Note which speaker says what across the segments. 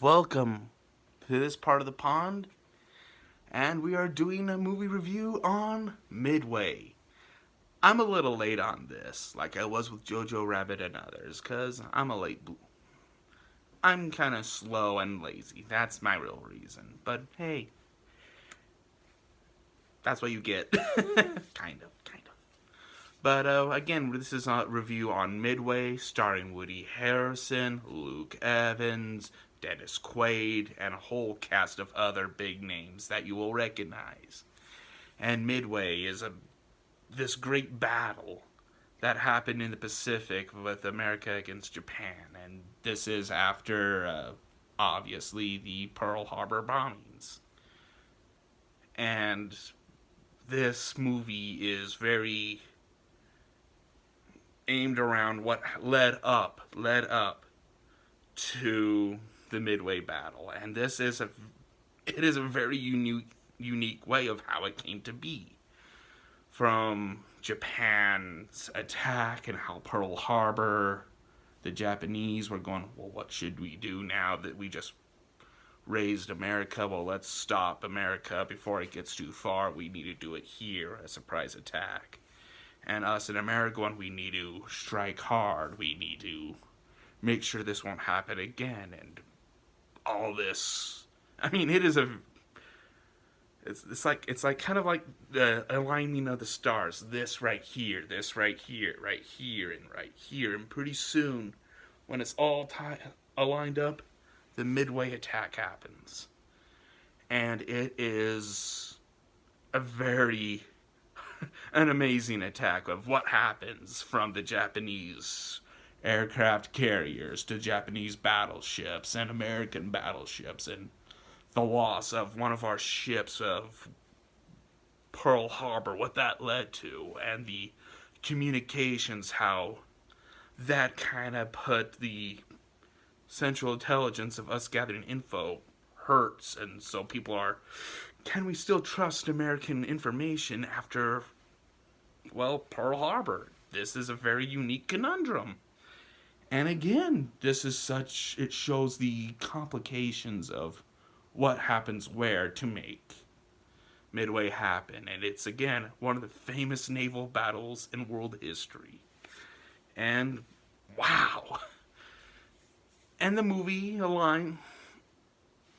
Speaker 1: welcome to this part of the pond, and we are doing a movie review on Midway. I'm a little late on this, like I was with Jojo Rabbit and others, because I'm kind of slow and lazy. That's my real reason. But hey, that's what you get. kind of. But again, this is a review on Midway, starring Woody Harrelson, Luke Evans, Dennis Quaid, and a whole cast of other big names that you will recognize. And Midway is this great battle that happened in the Pacific with America against Japan, and this is after obviously the Pearl Harbor bombings. And this movie is very aimed around what led up to the Midway battle, and it is a very unique way of how it came to be, from Japan's attack and how Pearl Harbor, the Japanese were going, well, what should we do now that we just raised America? Well, let's stop America before it gets too far. We need to do it here, a surprise attack. And us in America, we need to strike hard. We need to make sure this won't happen again. And all this. I mean, it's like kind of like the aligning of the stars. This right here, right here, and right here. And pretty soon, when it's all aligned up, the Midway attack happens. And it is an amazing attack of what happens from the Japanese aircraft carriers to Japanese battleships and American battleships, and the loss of one of our ships of Pearl Harbor, what that led to, and the communications, how that kind of put the central intelligence of us gathering info hurts, and so people are, can we still trust American information after, well, Pearl Harbor? This is a very unique conundrum. And again, it shows the complications of what happens where to make Midway happen. And it's, again, one of the famous naval battles in world history. And wow. And the movie,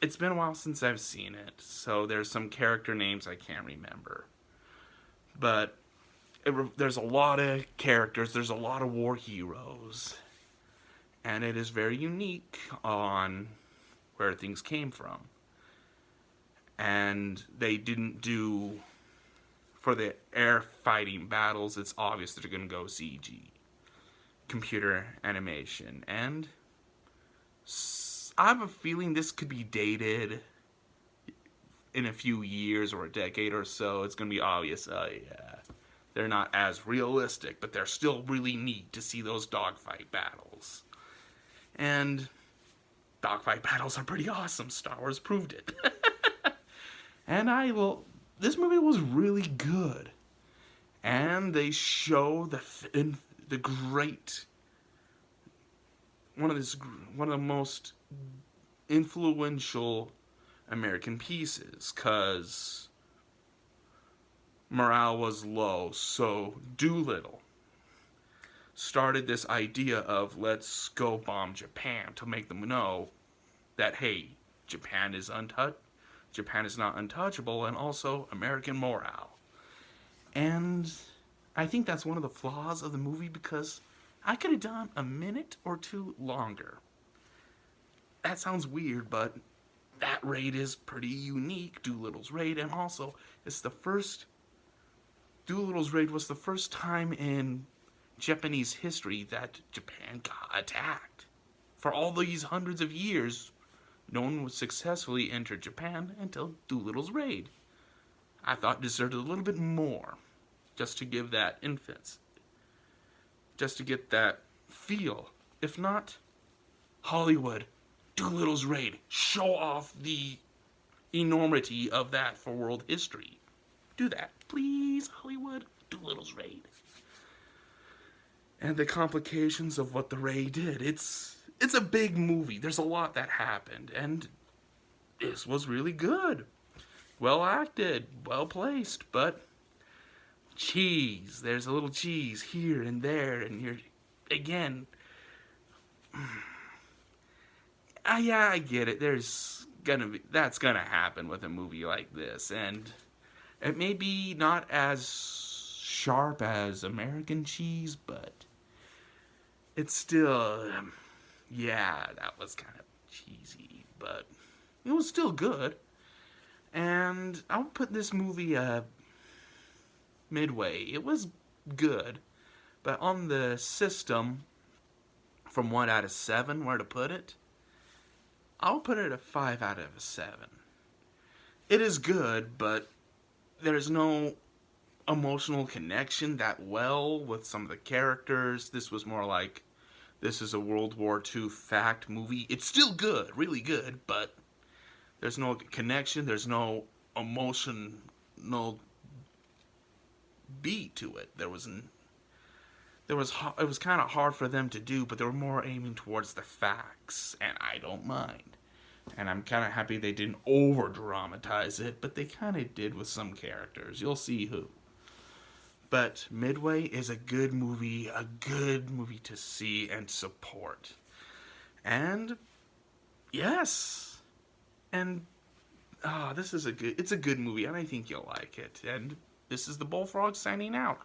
Speaker 1: it's been a while since I've seen it, so there's some character names I can't remember. But there's a lot of characters, there's a lot of war heroes, and it is very unique on where things came from. And they didn't do, for the air fighting battles, it's obvious that they're going to go CG, computer animation, and I have a feeling this could be dated in a few years or a decade or so. It's going to be obvious, yeah, they're not as realistic, but they're still really neat to see those dogfight battles. And dogfight battles are pretty awesome. Star Wars proved it. And this movie was really good. And they show the great, one of the most influential American pieces, because morale was low, so Doolittle started this idea of, let's go bomb Japan to make them know that, hey, Japan is not untouchable, and also American morale. And I think that's one of the flaws of the movie, because I could have done a minute or two longer. That sounds weird, but that raid is pretty unique, Doolittle's raid, and also Doolittle's raid was the first time in Japanese history that Japan got attacked. For all these hundreds of years, no one would successfully enter Japan until Doolittle's raid. I thought it deserved a little bit more, just to give that infants, just to get that feel. If not, Hollywood, Doolittle's raid, show off the enormity of that for world history. Do that, please, Hollywood. Doolittle's raid. And the complications of what the raid did. It's it's a big movie. There's a lot that happened, and this was really good. Well acted, well placed, but cheese. There's a little cheese here and there, and you're again. Yeah, I get it. That's gonna happen with a movie like this, and it may be not as sharp as American cheese, but it's still, yeah, that was kind of cheesy, but it was still good. And I'll put this movie midway. It was good, but on the system, from 1 out of 7, where to put it, I'll put it a 5 out of a 7. It is good, but there's no emotional connection that well with some of the characters. This was more like, this is a World War II fact movie. It's still good, really good, but there's no connection. There's no emotional beat to it. It was kind of hard for them to do, but they were more aiming towards the facts, and I don't mind. And I'm kind of happy they didn't over dramatize it, but they kind of did with some characters. You'll see who. But Midway is a good movie to see and support. And yes, and it's a good movie, and I think you'll like it. And this is the Bullfrog signing out.